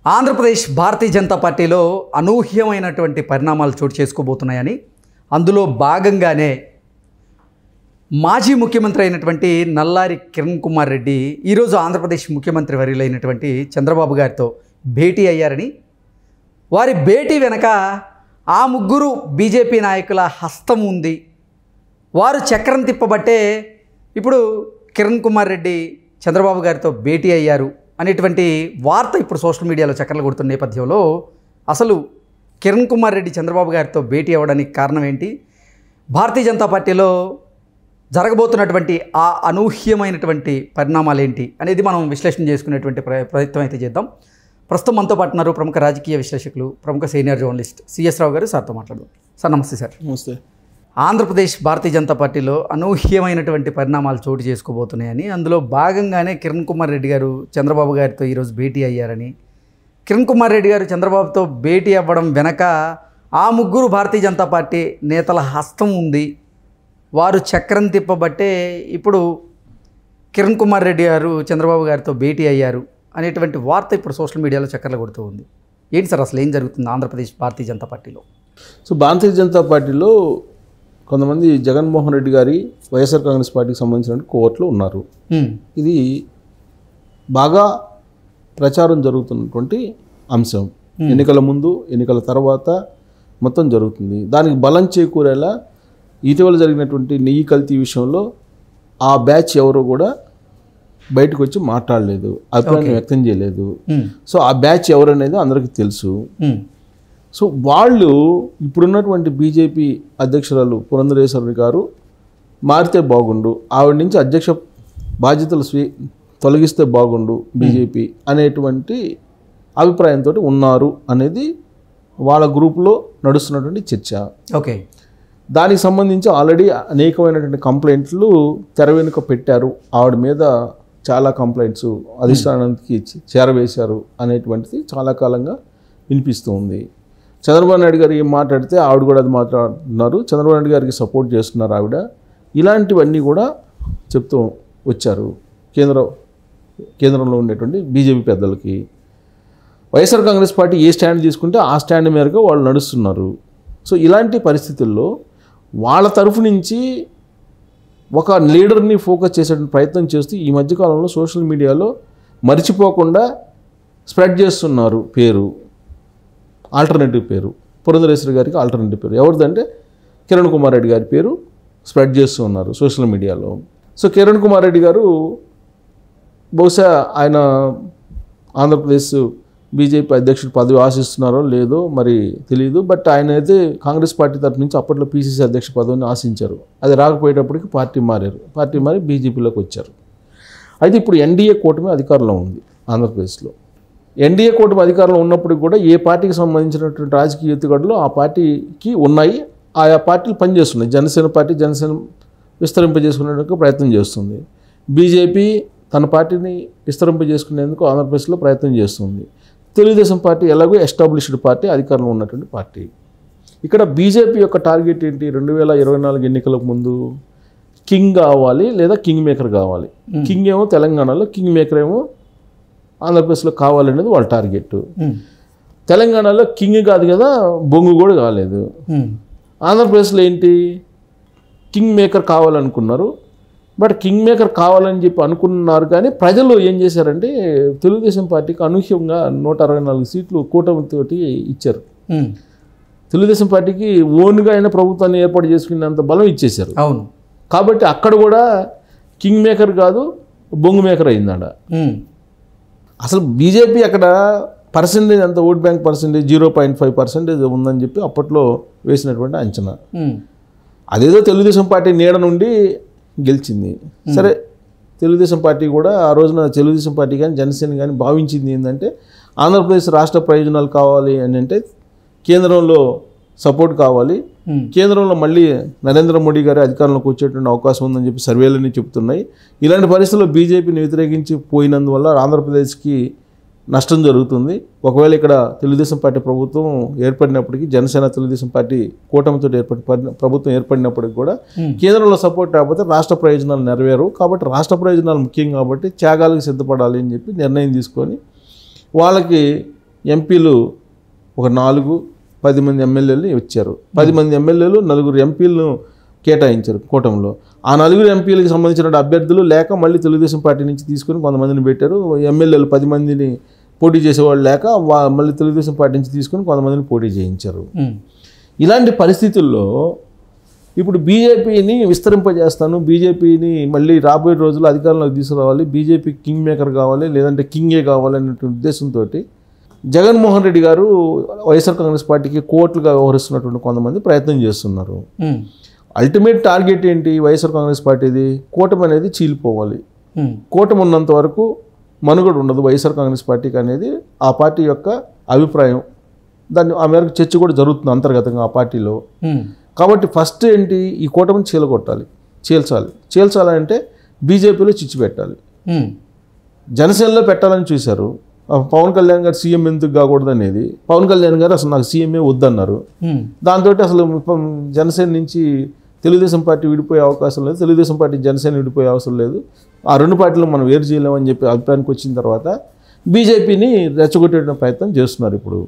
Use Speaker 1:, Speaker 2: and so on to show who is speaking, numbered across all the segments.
Speaker 1: ఆంధ్రప్రదేశ్ భారతీయ జనతా పార్టీలో అనూహ్యమైనటువంటి పరిణామాలు చోటు చేసుకోబోతున్నాయని, అందులో భాగంగానే మాజీ ముఖ్యమంత్రి అయినటువంటి నల్లారి కిరణ్ కుమార్ రెడ్డి ఈరోజు ఆంధ్రప్రదేశ్ ముఖ్యమంత్రి వర్యులైనటువంటి చంద్రబాబు గారితో భేటీ అయ్యారని, వారి భేటీ వెనక ఆ ముగ్గురు బీజేపీ నాయకుల హస్తం ఉంది, వారు చక్రం తిప్పబట్టే ఇప్పుడు కిరణ్ కుమార్ రెడ్డి చంద్రబాబు గారితో భేటీ అయ్యారు అనేటువంటి వార్త ఇప్పుడు సోషల్ మీడియాలో చక్కర్లు కొడుతున్న నేపథ్యంలో అసలు కిరణ్ కుమార్ రెడ్డి చంద్రబాబు గారితో భేటీ అవ్వడానికి కారణం ఏంటి, భారతీయ జనతా పార్టీలో జరగబోతున్నటువంటి ఆ అనూహ్యమైనటువంటి పరిణామాలు ఏంటి అనేది మనం విశ్లేషణ చేసుకునేటువంటి ప్రయత్నం అయితే చేద్దాం. ప్రస్తుతం మనతో పాటు ఉన్నారు ప్రముఖ రాజకీయ విశ్లేషకులు, ప్రముఖ సీనియర్ జర్నలిస్ట్ సిఎస్ రావు గారు. సార్తో మాట్లాడదాం. సార్ నమస్తే. సార్
Speaker 2: నమస్తే.
Speaker 1: ఆంధ్రప్రదేశ్ భారతీయ జనతా పార్టీలో అనూహ్యమైనటువంటి పరిణామాలు చోటు చేసుకోబోతున్నాయని, అందులో భాగంగానే కిరణ్ కుమార్ రెడ్డి గారు చంద్రబాబు గారితో ఈరోజు భేటీ అయ్యారని, కిరణ్ కుమార్ రెడ్డి గారు చంద్రబాబుతో భేటీ అవ్వడం వెనక ఆ ముగ్గురు భారతీయ జనతా పార్టీ నేతల హస్తం ఉంది, వారు చక్రం తిప్పబట్టే ఇప్పుడు కిరణ్ కుమార్ రెడ్డి గారు చంద్రబాబు గారితో భేటీ అయ్యారు అనేటువంటి వార్త ఇప్పుడు సోషల్ మీడియాలో చక్కర్లు కొడుతూ ఉంది. ఏంటి సార్ అసలు ఏం జరుగుతుంది ఆంధ్రప్రదేశ్ భారతీయ జనతా పార్టీలో?
Speaker 2: సో భారతీయ జనతా పార్టీలో కొంతమంది జగన్మోహన్ రెడ్డి గారి వైఎస్ఆర్ కాంగ్రెస్ పార్టీకి సంబంధించిన కోవట్లు ఉన్నారు. ఇది బాగా ప్రచారం జరుగుతున్నటువంటి అంశం. ఎన్నికల ముందు, ఎన్నికల తర్వాత మొత్తం జరుగుతుంది. దానికి బలం చేకూరేలా ఇటీవల జరిగినటువంటి నెయ్యి కల్తీ విషయంలో ఆ బ్యాచ్ ఎవరో కూడా బయటకు వచ్చి మాట్లాడలేదు, అభిప్రాయం వ్యక్తం చేయలేదు. సో ఆ బ్యాచ్ ఎవరనేది అందరికీ తెలుసు. సో వాళ్ళు ఇప్పుడున్నటువంటి బీజేపీ అధ్యక్షురాలు పురంధరేశ్వరి గారు మారితే బాగుండు, ఆవిడ నుంచి అధ్యక్ష బాధ్యతలు తొలగిస్తే బాగుండు బీజేపీ అనేటువంటి అభిప్రాయంతో ఉన్నారు అనేది వాళ్ళ గ్రూపులో నడుస్తున్నటువంటి చర్చ.
Speaker 1: ఓకే.
Speaker 2: దానికి సంబంధించి ఆల్రెడీ అనేకమైనటువంటి కంప్లైంట్లు తెర వెనుక పెట్టారు, ఆవిడ మీద చాలా కంప్లైంట్స్ అధిష్టానానికి చేరవేశారు అనేటువంటిది చాలా కాలంగా వినిపిస్తూ ఉంది. చంద్రబాబు నాయుడు గారు ఏం మాట్లాడితే ఆవిడ కూడా అది మాట్లాడుతున్నారు, చంద్రబాబు నాయుడు గారికి సపోర్ట్ చేస్తున్నారు ఆవిడ. ఇలాంటివన్నీ కూడా చెప్తూ వచ్చారు కేంద్రంలో ఉండేటువంటి బీజేపీ పెద్దలకి. YSR Congress party a stand తీసుకుంటే ఆ స్టాండ్ మేరకు వాళ్ళు నడుస్తున్నారు. సో ఇలాంటి పరిస్థితుల్లో వాళ్ళ తరఫు నుంచి ఒక లీడర్ని ఫోకస్ చేసే ప్రయత్నం చేస్తూ ఈ మధ్యకాలంలో సోషల్ మీడియాలో మర్చిపోకుండా స్ప్రెడ్ చేస్తున్నారు పేరు, ఆల్టర్నేటివ్ పేరు. పురంధరేశ్వరి గారికి ఆల్టర్నేటివ్ పేరు ఎవరిదంటే కిరణ్ కుమార్ రెడ్డి గారి పేరు స్ప్రెడ్ చేస్తూ ఉన్నారు సోషల్ మీడియాలో. సో కిరణ్ కుమార్ రెడ్డి గారు బహుశా ఆయన ఆంధ్రప్రదేశ్ బీజేపీ అధ్యక్షుడు పదవి ఆశిస్తున్నారో లేదో మరి తెలియదు. బట్ ఆయన అయితే కాంగ్రెస్ పార్టీ తరఫు నుంచి అప్పట్లో పీసీసీ అధ్యక్ష పదవిని ఆశించారు. అది రాకపోయేటప్పటికి పార్టీ మారి బీజేపీలోకి వచ్చారు. అయితే ఇప్పుడు ఎన్డీఏ కూటమి అధికారంలో ఉంది ఆంధ్రప్రదేశ్లో. ఎన్డీఏ కూటమి అధికారంలో ఉన్నప్పుడు కూడా ఏ పార్టీకి సంబంధించినటువంటి రాజకీయ ఎత్తుగడలు ఆ పార్టీకి ఉన్నాయి, ఆయా పార్టీలు పనిచేస్తున్నాయి. జనసేన పార్టీ విస్తరింపజేసుకునేందుకు ప్రయత్నం చేస్తుంది. బీజేపీ తన పార్టీని విస్తరింపజేసుకునేందుకు ఆంధ్రప్రదేశ్లో ప్రయత్నం చేస్తుంది. తెలుగుదేశం పార్టీ ఎలాగో ఎస్టాబ్లిష్డ్ పార్టీ, అధికారంలో ఉన్నటువంటి పార్టీ. ఇక్కడ బీజేపీ యొక్క టార్గెట్ ఏంటి? 2024 ఎన్నికలకు ముందు కింగ్ కావాలి లేదా కింగ్ మేకర్ కావాలి. కింగ్ ఏమో తెలంగాణలో, కింగ్ మేకర్ ఏమో ఆంధ్రప్రదేశ్లో కావాలనేది వాళ్ళ టార్గెట్. తెలంగాణలో కింగ్ కాదు కదా, బొంగు కూడా కాలేదు. ఆంధ్రప్రదేశ్లో ఏంటి, కింగ్ మేకర్ కావాలనుకున్నారు. బట్ కింగ్ మేకర్ కావాలని చెప్పి అనుకున్నారు, కానీ ప్రజలు ఏం చేశారంటే తెలుగుదేశం పార్టీకి అనూహ్యంగా 164 సీట్లు కూటమితోటి ఇచ్చారు. తెలుగుదేశం పార్టీకి ఓన్గా అయిన ప్రభుత్వాన్ని ఏర్పాటు చేసుకునేంత బలం ఇచ్చేశారు.
Speaker 1: అవును.
Speaker 2: కాబట్టి అక్కడ కూడా కింగ్ మేకర్ కాదు, బొంగు మేకర్ అయిందాడ. అసలు బీజేపీ అక్కడ పర్సెంటేజ్ అంత ఓట్ బ్యాంక్ పర్సెంటేజ్ 0.5% ఉందని చెప్పి అప్పట్లో వేసినటువంటి అంచనా. అదేదో తెలుగుదేశం పార్టీ నీడ నుండి గెలిచింది. సరే, తెలుగుదేశం పార్టీ కూడా ఆ రోజున తెలుగుదేశం పార్టీ కానీ జనసేన కానీ భావించింది ఏంటంటే ఆంధ్రప్రదేశ్ రాష్ట్ర ప్రయోజనాలు కావాలి అని అంటే కేంద్రంలో సపోర్ట్ కావాలి, కేంద్రంలో మళ్ళీ నరేంద్ర మోడీ గారి అధికారంలోకి వచ్చేటువంటి అవకాశం ఉందని చెప్పి సర్వేలన్నీ చెబుతున్నాయి. ఇలాంటి పరిస్థితుల్లో బీజేపీని వ్యతిరేకించి పోయినందువల్ల ఆంధ్రప్రదేశ్కి నష్టం జరుగుతుంది. ఒకవేళ ఇక్కడ తెలుగుదేశం పార్టీ ప్రభుత్వం ఏర్పడినప్పటికీ, జనసేన తెలుగుదేశం పార్టీ కూటమితో ప్రభుత్వం ఏర్పడినప్పటికీ కూడా కేంద్రంలో సపోర్ట్ రాకపోతే రాష్ట్ర ప్రయోజనాలు నెరవేరు. కాబట్టి రాష్ట్ర ప్రయోజనాలు ముఖ్యం కాబట్టి త్యాగాలకు సిద్ధపడాలి అని చెప్పి నిర్ణయం తీసుకొని వాళ్ళకి ఎంపీలు ఒక 4-10 మంది ఎమ్మెల్యేలు వచ్చారు. 10 మంది ఎమ్మెల్యేలు 4 ఎంపీలను కేటాయించారు కూటమిలో. ఆ 4 ఎంపీలకు సంబంధించిన అభ్యర్థులు లేక మళ్ళీ తెలుగుదేశం పార్టీ నుంచి తీసుకుని కొంతమందిని పెట్టారు. ఎమ్మెల్యేలు 10 మందిని పోటీ చేసేవాళ్ళు లేక మళ్ళీ తెలుగుదేశం పార్టీ నుంచి తీసుకుని కొంతమందిని పోటీ చేయించారు. ఇలాంటి పరిస్థితుల్లో ఇప్పుడు బీజేపీని విస్తరింపజేస్తాను, బీజేపీని మళ్ళీ రాబోయే రోజుల్లో అధికారంలోకి తీసుకురావాలి, బీజేపీ కింగ్ మేకర్ కావాలి, లేదంటే కింగే కావాలి అనేటువంటి ఉద్దేశంతో జగన్మోహన్ రెడ్డి గారు వైఎస్ఆర్ కాంగ్రెస్ పార్టీకి కోట్లుగా వ్యవహరిస్తున్నటువంటి కొంతమంది ప్రయత్నం చేస్తున్నారు. అల్టిమేట్ టార్గెట్ ఏంటి వైఎస్ఆర్ కాంగ్రెస్ పార్టీది? కూటమి అనేది చీలిపోవాలి. కూటమి ఉన్నంత వరకు మనుగడ ఉండదు వైఎస్ఆర్ కాంగ్రెస్ పార్టీకి అనేది ఆ పార్టీ యొక్క అభిప్రాయం. దాన్ని ఆ మేరకు చర్చ కూడా జరుగుతుంది అంతర్గతంగా ఆ పార్టీలో. కాబట్టి ఫస్ట్ ఏంటి, ఈ కూటమిని చీల్చాలంటే బీజేపీలో చిచ్చు పెట్టాలి. జనసేనలో పెట్టాలని చూశారు. పవన్ కళ్యాణ్ గారు సీఎం ఎందుకు కాకూడదు అనేది, పవన్ కళ్యాణ్ గారు అసలు నాకు సీఎంఏ వద్దన్నారు. దాంతో అసలు జనసేన నుంచి తెలుగుదేశం పార్టీ విడిపోయే అవకాశం లేదు, తెలుగుదేశం పార్టీ జనసేన విడిపోయే అవసరం లేదు, ఆ 2 పార్టీలు మనం వేరు చేయలేమని చెప్పి అభిప్రాయానికి వచ్చిన తర్వాత బీజేపీని రెచ్చగొట్టే ప్రయత్నం చేస్తున్నారు. ఇప్పుడు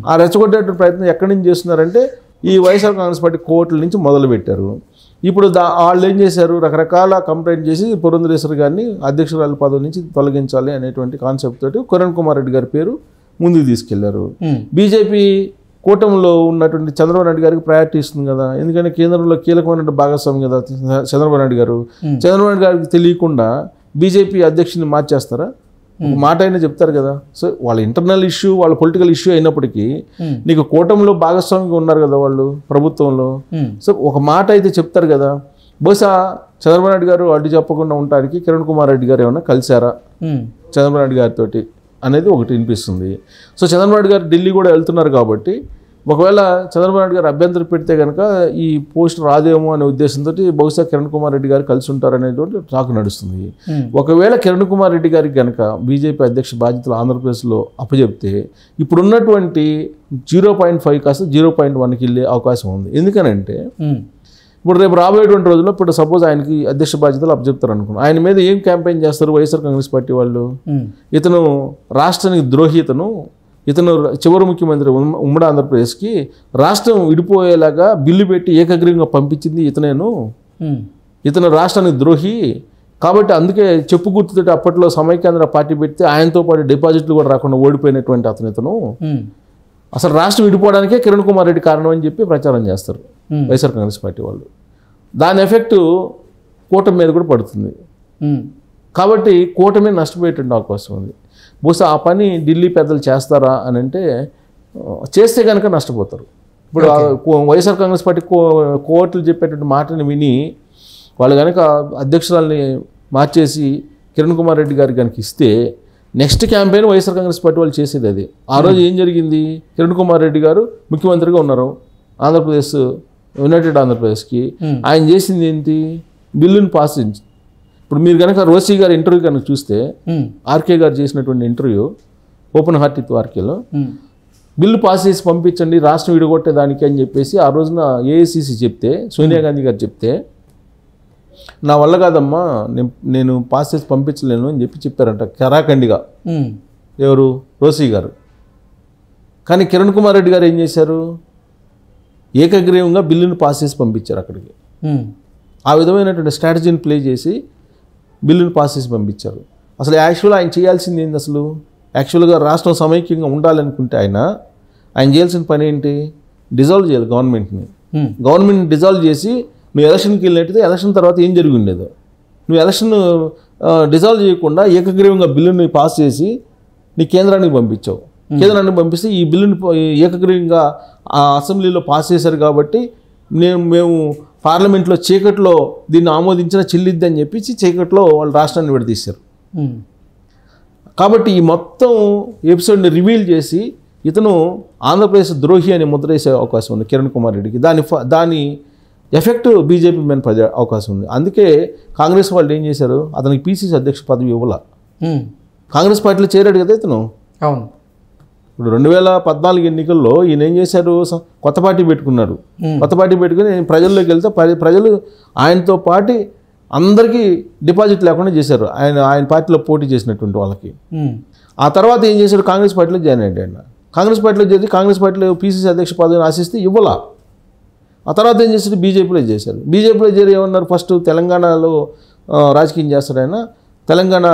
Speaker 2: ఆ రెచ్చగొట్టే ప్రయత్నం ఎక్కడి నుంచి చేస్తున్నారంటే ఈ వైఎస్ఆర్ కాంగ్రెస్ పార్టీ కోర్టుల నుంచి మొదలుపెట్టారు. ఇప్పుడు వాళ్ళు ఏం చేశారు, రకరకాల కంప్లైంట్ చేసి పురంధరేశ్వరి గారిని అధ్యక్షురాలు పదవి నుంచి తొలగించాలి అనేటువంటి కాన్సెప్ట్ తోటి కిరణ్ కుమార్ రెడ్డి గారి పేరు ముందుకు తీసుకెళ్లారు. బీజేపీ కూటమిలో ఉన్నటువంటి చంద్రబాబు నాయుడు గారికి ప్రయారిటీ ఇస్తుంది కదా, ఎందుకంటే కేంద్రంలో కీలకమైన భాగస్వామి కదా చంద్రబాబు నాయుడు గారు. చంద్రబాబు నాయుడు గారికి తెలియకుండా బీజేపీ అధ్యక్షుని మార్చేస్తారా? మాట అయినా చెప్తారు కదా. సో వాళ్ళ ఇంటర్నల్ ఇష్యూ, వాళ్ళ పొలిటికల్ ఇష్యూ అయినప్పటికీ నీకు కూటమిలో భాగస్వామిగా ఉన్నారు కదా వాళ్ళు ప్రభుత్వంలో. సో ఒక మాట అయితే చెప్తారు కదా. బహుశా చంద్రబాబు నాయుడు గారు అడ్డు చెప్పకుండా ఉండడానికి కిరణ్ కుమార్ రెడ్డి గారు ఏమన్నా కలిశారా చంద్రబాబు నాయుడు గారితో అనేది ఒకటి వినిపిస్తుంది. సో చంద్రబాబు నాయుడు గారు ఢిల్లీ కూడా వెళ్తున్నారు కాబట్టి ఒకవేళ చంద్రబాబు నాయుడు గారు అభ్యంతరం పెడితే కనుక ఈ పోస్ట్ రాదేమో అనే ఉద్దేశంతో బహుశా కిరణ్ కుమార్ రెడ్డి గారు కలిసి ఉంటారనేటువంటి టాక్ నడుస్తుంది. ఒకవేళ కిరణ్ కుమార్ రెడ్డి గారికి కనుక బీజేపీ అధ్యక్ష బాధ్యతలు ఆంధ్రప్రదేశ్లో అప్పచెప్తే ఇప్పుడున్నటువంటి 0.5 కాస్త 0.1కి వెళ్ళే అవకాశం ఉంది. ఎందుకనంటే ఇప్పుడు రేపు రాబోయేటువంటి రోజుల్లో ఇప్పుడు సపోజ్ ఆయనకి అధ్యక్ష బాధ్యతలు అప్పచెప్తారు అనుకున్నాం, ఆయన మీద ఏం క్యాంపెయిన్ చేస్తారు వైఎస్ఆర్ కాంగ్రెస్ పార్టీ వాళ్ళు? ఇతను రాష్ట్రానికి ద్రోహి, ఇతను చివరి ముఖ్యమంత్రి ఉమ్మడి ఆంధ్రప్రదేశ్కి రాష్ట్రం విడిపోయేలాగా బిల్లు పెట్టి ఏకగ్రీవంగా పంపించింది ఇతను రాష్ట్రానికి ద్రోహి కాబట్టి అందుకే చెప్పు గుర్తుతో అప్పట్లో సమైక్యాంధ్ర పార్టీ పెడితే ఆయనతో పాటు డిపాజిట్లు కూడా రాకుండా ఓడిపోయినటువంటి ఇతను అసలు రాష్ట్రం విడిపోవడానికే కిరణ్ కుమార్ రెడ్డి కారణం అని చెప్పి ప్రచారం చేస్తారు వైఎస్ఆర్ కాంగ్రెస్ పార్టీ వాళ్ళు. దాని ఎఫెక్టు కూటమి మీద కూడా పడుతుంది. కాబట్టి కూటమి నష్టపోయేటువంటి అవకాశం ఉంది. బహుశా ఆ పని ఢిల్లీ పెద్దలు చేస్తారా అని అంటే చేస్తే కనుక నష్టపోతారు. ఇప్పుడు వైఎస్ఆర్ కాంగ్రెస్ పార్టీ కోర్టులు చెప్పేటువంటి మాటని విని వాళ్ళు కనుక అధ్యక్షురాలని మార్చేసి కిరణ్ కుమార్ రెడ్డి గారికి కనుక ఇస్తే next campaign YSR Congress party వాళ్ళు చేసేది అది. ఆ రోజు ఏం జరిగింది, కిరణ్ కుమార్ రెడ్డి గారు ముఖ్యమంత్రిగా ఉన్నారు ఆంధ్రప్రదేశ్, యునైటెడ్ ఆంధ్రప్రదేశ్కి. ఆయన చేసింది ఏంటి, బిల్లును పాస్ చేయించి. ఇప్పుడు మీరు కనుక రోసీ గారి ఇంటర్వ్యూ కనుక చూస్తే ఆర్కే గారు చేసినటువంటి ఇంటర్వ్యూ ఓపెన్ హార్ట్ విత్ ఆర్కేలో బిల్లు పాస్ చేసి పంపించండి రాష్ట్రం విడగొట్టేదానికి అని చెప్పేసి ఆ రోజున ఏఐసిసి చెప్తే, సోనియా గాంధీ గారు చెప్తే నా వల్ల కాదమ్మా నేను పాస్ చేసి పంపించలేను అని చెప్పారంట కరాఖండిగా. ఎవరు, రోసీ గారు. కానీ కిరణ్ కుమార్ రెడ్డి గారు ఏం చేశారు, ఏకగ్రీవంగా బిల్లును పాస్ చేసి పంపించారు అక్కడికి. ఆ విధమైనటువంటి స్ట్రాటజీని ప్లే చేసి బిల్లును పాస్ చేసి పంపించారు. అసలు యాక్చువల్గా ఆయన చేయాల్సింది ఏంటి, అసలు యాక్చువల్గా రాష్ట్రం సమైక్యంగా ఉండాలనుకుంటే ఆయన చేయాల్సిన పని ఏంటి, డిజాల్వ్ చేయాలి గవర్నమెంట్ని. గవర్నమెంట్ని డిజాల్వ్ చేసి నువ్వు ఎలక్షన్కి వెళ్ళినట్టయితే ఎలక్షన్ తర్వాత ఏం జరిగి ఉండేదో, నువ్వు ఎలక్షన్ డిజాల్వ్ చేయకుండా ఏకగ్రీవంగా బిల్లుని పాస్ చేసి నీ కేంద్రానికి పంపించావు. కేంద్రానికి పంపిస్తే ఈ బిల్లుని ఏకగ్రీవంగా ఆ అసెంబ్లీలో పాస్ చేశారు కాబట్టి మేము పార్లమెంట్లో చీకట్లో దీన్ని ఆమోదించిన చెల్లిద్ది అని చెప్పి చీకట్లో వాళ్ళు రాష్ట్రాన్ని విడదీశారు. కాబట్టి ఈ మొత్తం ఎపిసోడ్ని రివీల్ చేసి ఇతను ఆంధ్రప్రదేశ్ ద్రోహి అని ముద్ర వేసే అవకాశం ఉంది కిరణ్ కుమార్ రెడ్డికి. దాని ఎఫెక్ట్ బీజేపీ మీద పడే అవకాశం ఉంది. అందుకే కాంగ్రెస్ వాళ్ళు ఏం చేశారు, అతనికి పీసీసీ అధ్యక్ష పదవి ఇవ్వాల. కాంగ్రెస్ పార్టీలో చేరాడు కదా ఇతను.
Speaker 1: అవును.
Speaker 2: ఇప్పుడు 2014 ఎన్నికల్లో ఈయన ఏం చేశారు, కొత్త పార్టీ పెట్టుకున్నారు. కొత్త పార్టీ పెట్టుకుని ప్రజల్లోకి వెళ్తే ప్రజలు ఆయనతో పాటు అందరికీ డిపాజిట్ లేకుండా చేశారు ఆయన పార్టీలో పోటీ చేసినటువంటి వాళ్ళకి. ఆ తర్వాత ఏం చేశాడు, కాంగ్రెస్ పార్టీలో జాయిన్ అయ్యాడు ఆయన. కాంగ్రెస్ పార్టీలో చేరి కాంగ్రెస్ పార్టీలో పీసీసీ అధ్యక్ష పదవిని ఆశిస్తే ఇవ్వాల. ఆ తర్వాత ఏం చేశారు, బీజేపీలో చేశారు. బీజేపీలో చేరి ఏమన్నారు, ఫస్ట్ తెలంగాణలో రాజకీయం చేస్తాడు ఆయన, తెలంగాణ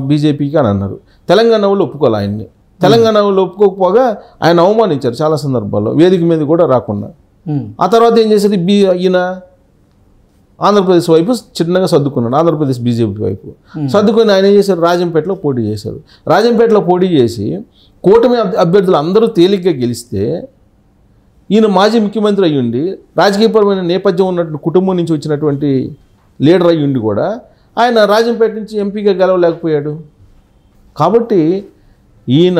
Speaker 2: బీజేపీకి అని అన్నారు. తెలంగాణ వాళ్ళు ఒప్పుకోవాలి ఆయన్ని. తెలంగాణ వాళ్ళు ఒప్పుకోకపోగా ఆయన అవమానించారు చాలా సందర్భాల్లో, వేదిక మీద కూడా రాకుండా. ఆ తర్వాత ఏం చేశారు, ఈయన ఆంధ్రప్రదేశ్ వైపు చిన్నగా సర్దుకున్నాడు, ఆంధ్రప్రదేశ్ బీజేపీ వైపు సర్దుకొని ఆయన ఏం చేశారు, రాజంపేటలో పోటీ చేశారు. రాజంపేటలో పోటీ చేసి కూటమి అభ్యర్థులు అందరూ తేలిగ్గా గెలిస్తే ఈయన మాజీ ముఖ్యమంత్రి అయ్యుండి, రాజకీయపరమైన నేపథ్యం ఉన్నటువంటి కుటుంబం నుంచి వచ్చినటువంటి లీడర్ అయ్యుండి కూడా ఆయన రాజంపేట నుంచి ఎంపీగా గెలవలేకపోయాడు. కాబట్టి ఈయన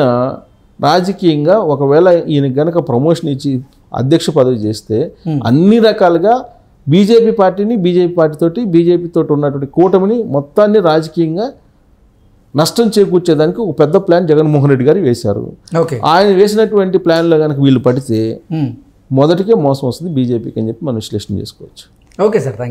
Speaker 2: రాజకీయంగా ఒకవేళ ఈయన గనక ప్రమోషన్ ఇచ్చి అధ్యక్ష పదవి చేస్తే అన్ని రకాలుగా బీజేపీ పార్టీని, బీజేపీతో ఉన్నటువంటి కూటమిని మొత్తాన్ని రాజకీయంగా నష్టం చేకూర్చేదానికి ఒక పెద్ద ప్లాన్ జగన్మోహన్ రెడ్డి గారు వేశారు. ఆయన వేసినటువంటి ప్లాన్లో కనుక వీళ్ళు పడితే మొదటికే మోసం వస్తుంది బీజేపీకి అని చెప్పి మనం విశ్లేషణ చేసుకోవచ్చు.
Speaker 1: Okay sir, thank you.